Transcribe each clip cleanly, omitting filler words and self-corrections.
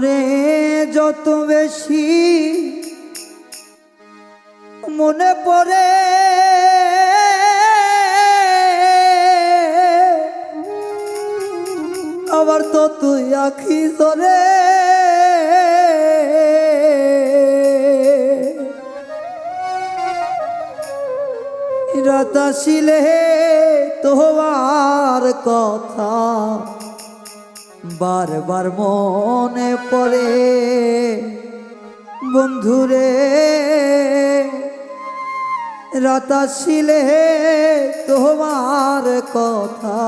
তোরে যত বেশি মনে পড়ে আবার তো তুই আখি ধরে রাত আসিলে তোমার কথা বারবার মনে পড়ে বন্ধুরে রাত আসিলে তোমার কথা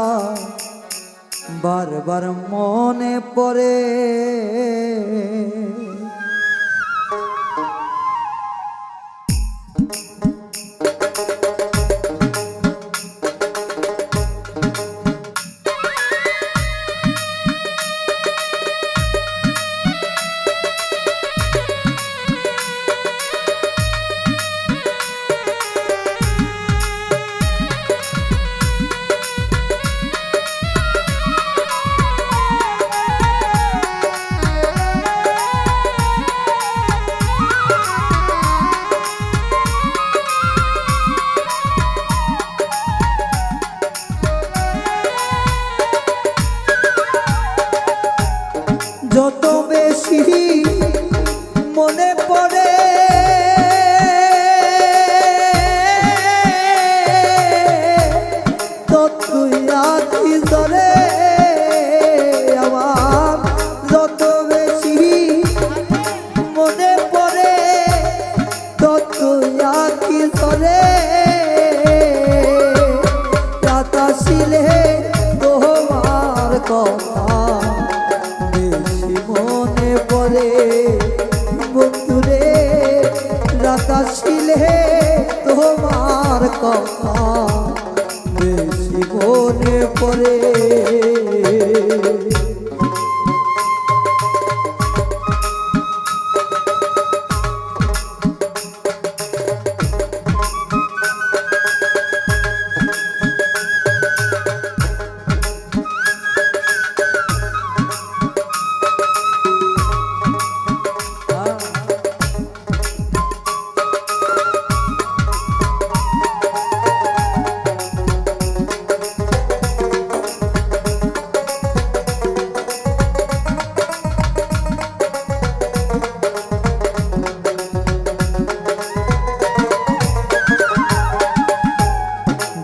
বারবার মনে পড়ে যত বেশি মনে পড়ে ততই আখি ধরে আমার যত বেশি মনে পড়ে ততই আখি ধরে রাত আসিলে তোমার কথা মনে পড়ে বন্ধুরে রাত আসিলে তোমার কথা বেশি মনে পড়ে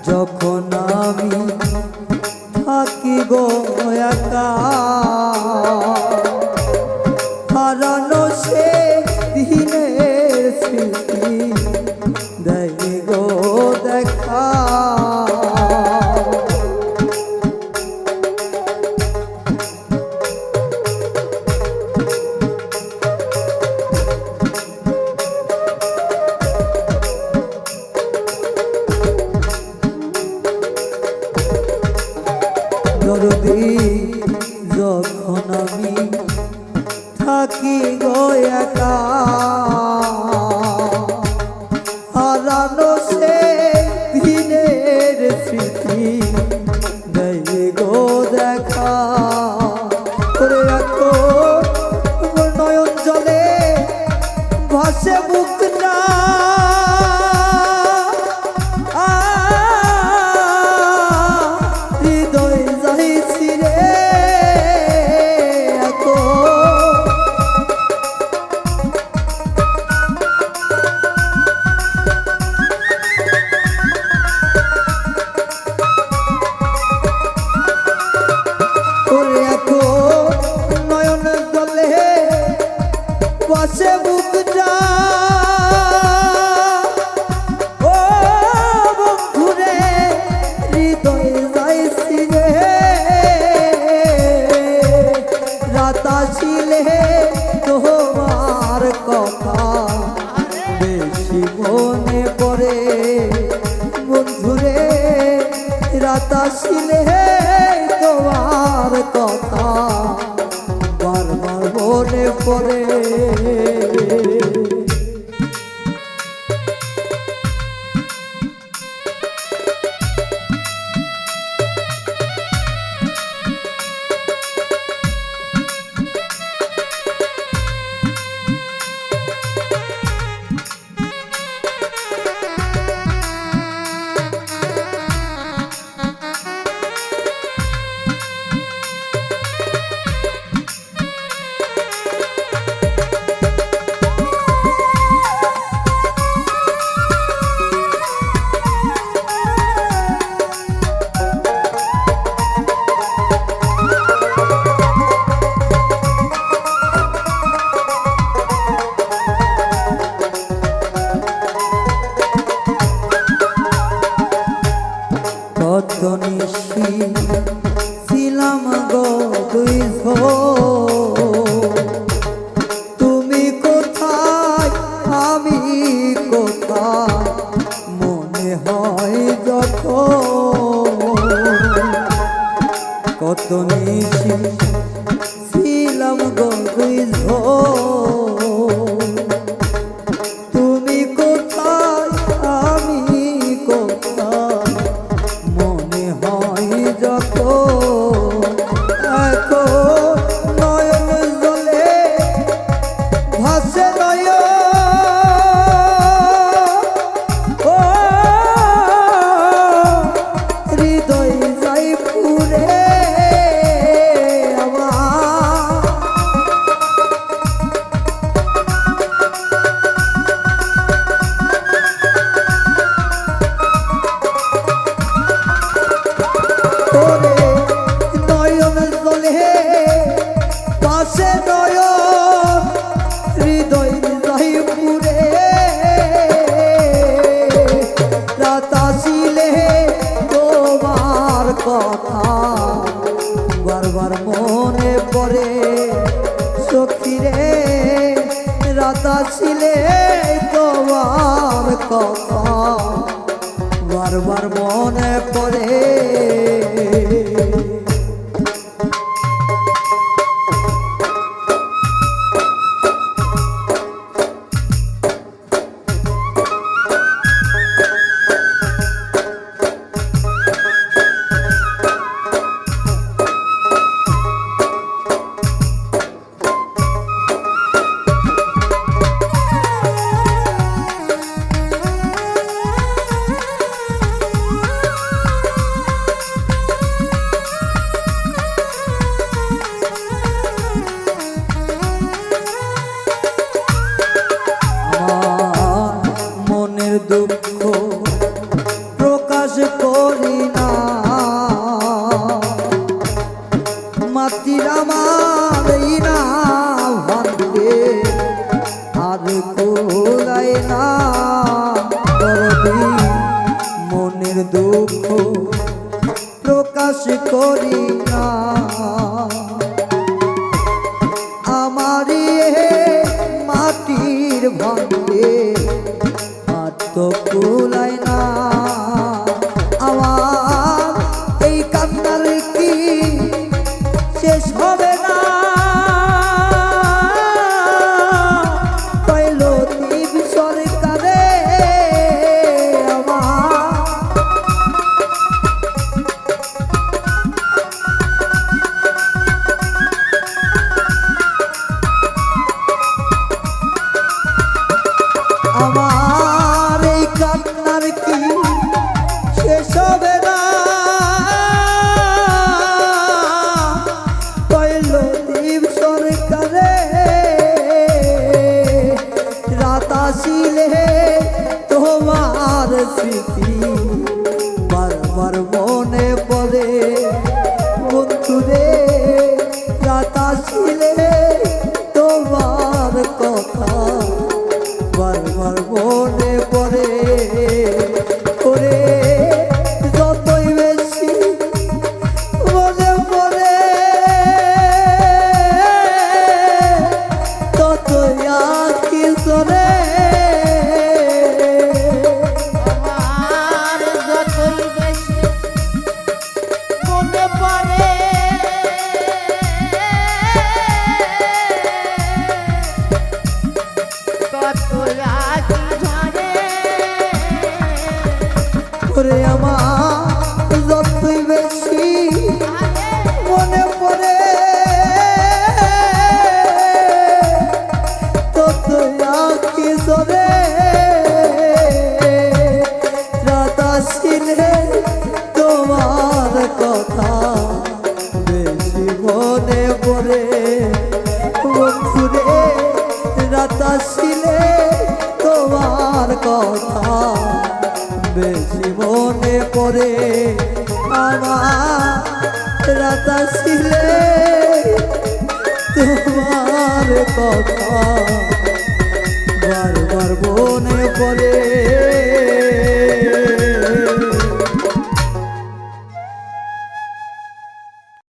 যখন আমি থাকি গো একা হারানো সে দিনের স্মৃতি দেয় গো দেখা দরদি যখন আমি থাকি গো একা হারানো সে দিনের স্মৃতি দেয় গো দেখা করে রাখো নয়ন জলে ভাসে বুকটা বুকটা ও বন্ধুরে হৃদয়ে যাইছি রে রাত আসিলে তোমার কথা বেশি মনে পড়ে বন্ধুরে রাত আসিলে তোমার কথা বারবার মনে পড়ে নয় ও হৃদয় যাই পুরে কথা বারবার মনে পড়ে সখীরে রাত আসিলে তোমার কথা বারবার মনে পড়ে দুঃখ প্রকাশ করি না মাটির আমার না ভাঙবে আর কোলাই না দরদি মনের দুঃখ প্রকাশ করি না আমারই মাটির ভাঙবে তো কুলাই না আমার এই কান্নার কি শেষ হবে না পাইল তীব সরকারে আমার কান্নার কি শেষ হবে না পাইল দীপ সরকারে রাত আসিলে তোমার স্মৃতি বারবার মনে পড়ে বন্ধুরে রাত আসিলে তোমার কথা বারবার মনে পড়ে করে যতই বেশি মনে পড়ে ততই আঁকি চলে আমার যতই বেশি মনে পড়ে ততই আঁকি ঝরে করে আমার যতই বেশি মনে পড়ে ততই আঁকি চলে রাত আসিলে তোমার কথা বেশি মনে পড়ে বন্ধুরে রাত আসিলে তোমার কথা বেশি মনে পড়ে আমার রাত আসিলে তোমার কথা